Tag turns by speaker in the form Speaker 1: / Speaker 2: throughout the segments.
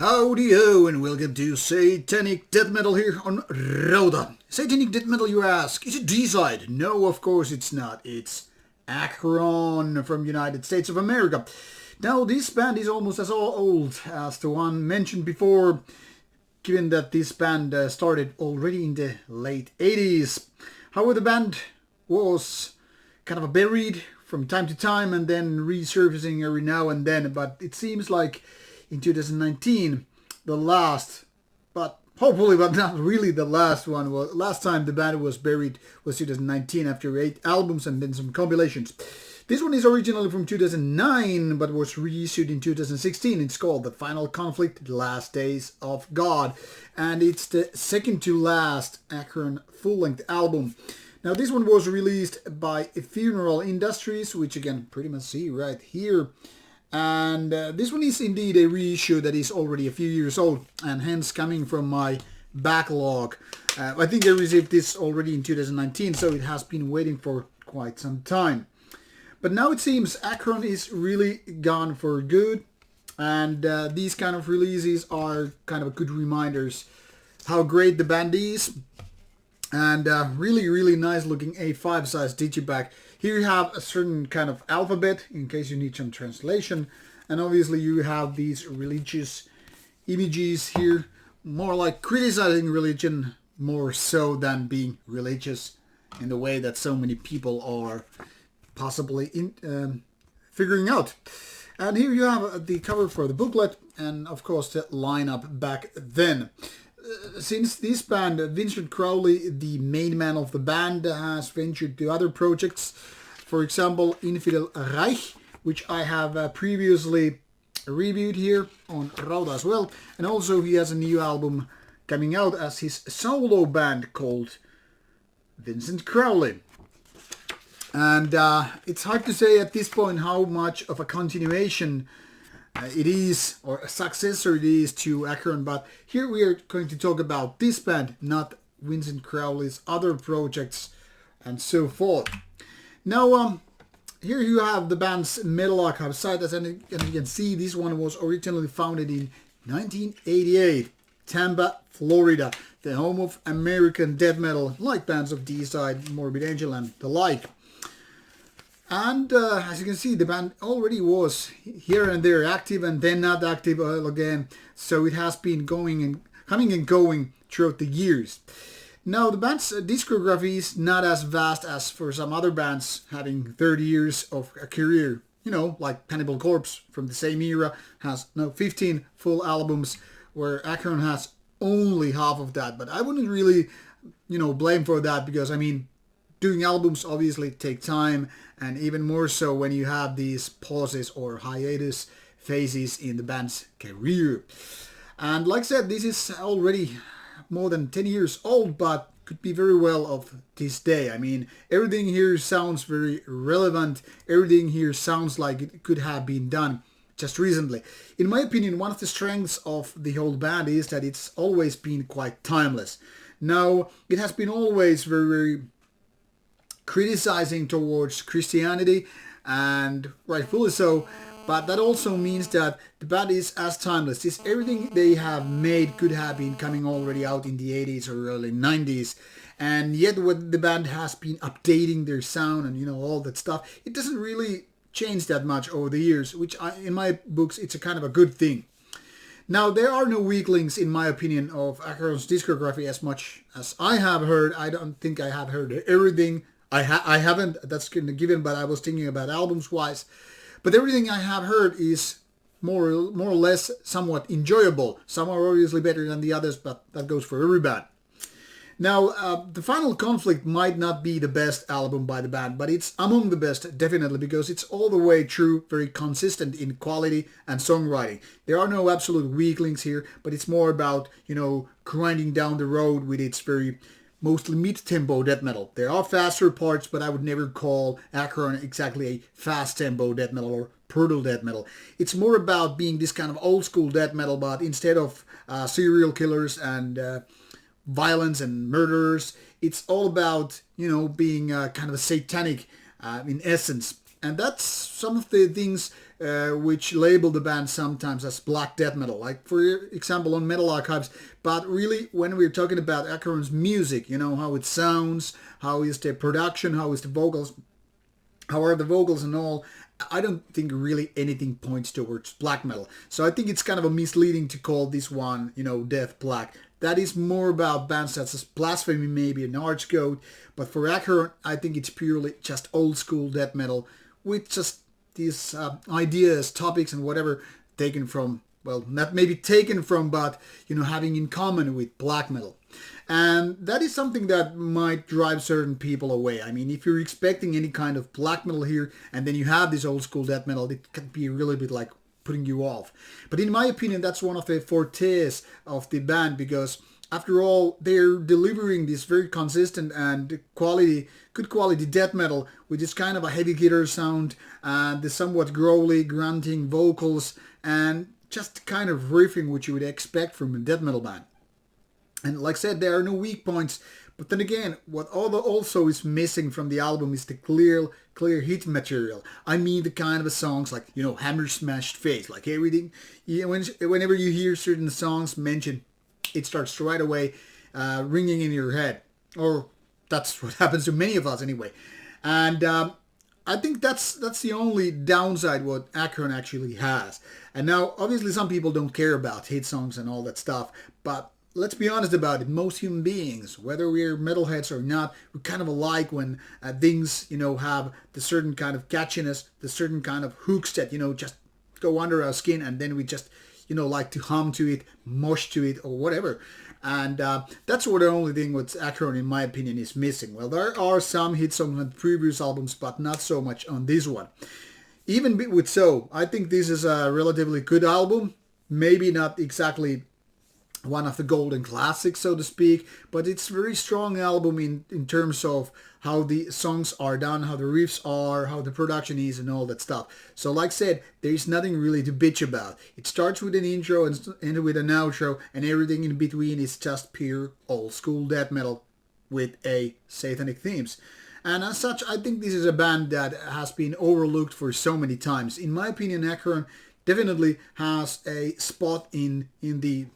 Speaker 1: Howdy-o, and welcome to Satanic Death Metal here on Rauta. Satanic Death Metal, you ask? Is it D-side? No, of course it's not. It's Acheron from United States of America. Now, this band is almost as old as the one mentioned before, given that this band started already in the late 80s. However, the band was kind of buried from time to time and then resurfacing every now and then, but it seems like in 2019, the last, but hopefully but not really the last one, last time the band was buried was 2019 after 8 albums and then some compilations. This one is originally from 2009 but was reissued in 2016. It's called The Final Conflict, The Last Days of God, and it's the second to last Acheron full-length album. Now this one was released by Funeral Industries, which you can pretty much see right here. And this one is indeed a reissue that is already a few years old and hence coming from my backlog. I think I received this already in 2019, so it has been waiting for quite some time. But now it seems Acheron is really gone for good, and these kind of releases are kind of good reminders how great the band is. And really nice looking A5 size digipack. Here you have a certain kind of alphabet in case you need some translation, and obviously you have these religious images here, more like criticizing religion more so than being religious in the way that so many people are possibly figuring out. And here you have the cover for the booklet and of course the lineup back then. Since this band, Vincent Crowley, the main man of the band, has ventured to other projects. For example, Infidel Reich, which I have previously reviewed here on Rauta as well. And also he has a new album coming out as his solo band called Vincent Crowley. And it's hard to say at this point how much of a continuation it is, or a successor it is to Acheron, but here we are going to talk about this band, not Vincent Crowley's other projects and so forth. Now, here you have the band's Metal Archive site. As you can see, this one was originally founded in 1988, Tampa, Florida, the home of American death metal, like bands of D-Side, Morbid Angel and the like. And as you can see, the band already was here and there active and then not active again. So it has been coming and going throughout the years. Now the band's discography is not as vast as for some other bands having 30 years of a career. You know, like Cannibal Corpse from the same era has 15 full albums, where Acheron has only half of that. But I wouldn't really, blame for that, because I mean, doing albums obviously take time, and even more so when you have these pauses or hiatus phases in the band's career. And like I said, this is already more than 10 years old, but could be very well of this day. I mean, everything here sounds very relevant. Everything here sounds like it could have been done just recently. In my opinion, one of the strengths of the whole band is that it's always been quite timeless. Now, it has been always very criticizing towards Christianity, and rightfully so, but that also means that the band is as timeless. This everything they have made could have been coming already out in the 80s or early 90s, and yet when the band has been updating their sound and all that stuff, it doesn't really change that much over the years, which in my books it's a kind of a good thing. Now, there are no weaklings, in my opinion, of Acheron's discography as much as I have heard. I don't think I have heard everything. I haven't, that's given, but I was thinking about albums-wise. But everything I have heard is more or less somewhat enjoyable. Some are obviously better than the others, but that goes for every band. Now, The Final Conflict might not be the best album by the band, but it's among the best, definitely, because it's all the way through very consistent in quality and songwriting. There are no absolute weaklings here, but it's more about, grinding down the road with its very mostly mid-tempo death metal. There are faster parts, but I would never call Acheron exactly a fast-tempo death metal or brutal death metal. It's more about being this kind of old-school death metal, but instead of serial killers and violence and murderers, it's all about, being kind of a satanic in essence. And that's some of the things which label the band sometimes as black death metal, like for example on Metal Archives. But really, when we're talking about Acheron's music, you know, how it sounds, how is the production, how is the vocals, how are the vocals and all, I don't think really anything points towards black metal. So I think it's kind of a misleading to call this one, you know, death black. That is more about bands such as Blasphemy, maybe an Arch Goat. But for Acheron, I think it's purely just old school death metal with just these ideas, topics, and whatever taken from, well, not maybe taken from, but, you know, having in common with black metal. And that is something that might drive certain people away. I mean, if you're expecting any kind of black metal here, and then you have this old school death metal, it can be a really bit like putting you off. But in my opinion, that's one of the fortes of the band, because after all, they're delivering this very consistent and good quality death metal with this kind of a heavy guitar sound and the somewhat growly, grunting vocals and just kind of riffing which you would expect from a death metal band. And like I said, there are no weak points. But then again, what also is missing from the album is the clear hit material. I mean the kind of songs like, you know, Hammer Smashed Face, like everything. Whenever you hear certain songs mentioned, it starts right away ringing in your head. Or that's what happens to many of us anyway. And I think that's the only downside what Acheron actually has. And now, obviously, some people don't care about hit songs and all that stuff, but let's be honest about it. Most human beings, whether we're metalheads or not, we kind of like when things, you know, have the certain kind of catchiness, the certain kind of hooks that, you know, just go under our skin, and then we just, you know, like to hum to it, mosh to it, or whatever. And that's what the only thing what Acheron, in my opinion, is missing. Well, there are some hit songs on previous albums, but not so much on this one. Even with so, I think this is a relatively good album. Maybe not exactly one of the golden classics, so to speak, but it's a very strong album in terms of how the songs are done, how the riffs are, how the production is, and all that stuff. So like I said, there's nothing really to bitch about. It starts with an intro and ends with an outro, and everything in between is just pure old school death metal with a satanic themes. And as such, I think this is a band that has been overlooked for so many times. In my opinion, Acheron definitely has a spot in the,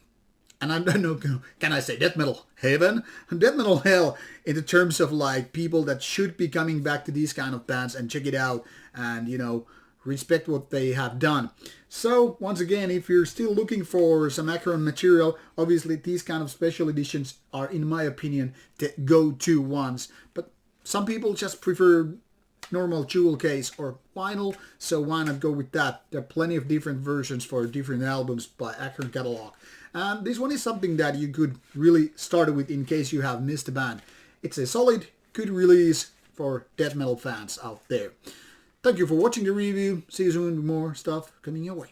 Speaker 1: and I don't know, can I say death metal heaven? Death metal hell, in the terms of like people that should be coming back to these kind of bands and check it out and, you know, respect what they have done. So once again, if you're still looking for some Acheron material, obviously these kind of special editions are, in my opinion, the go-to ones. But some people just prefer normal jewel case or vinyl, so why not go with that? There are plenty of different versions for different albums by Acheron catalog. And this one is something that you could really start with in case you have missed a band. It's a solid, good release for death metal fans out there. Thank you for watching the review. See you soon with more stuff coming your way.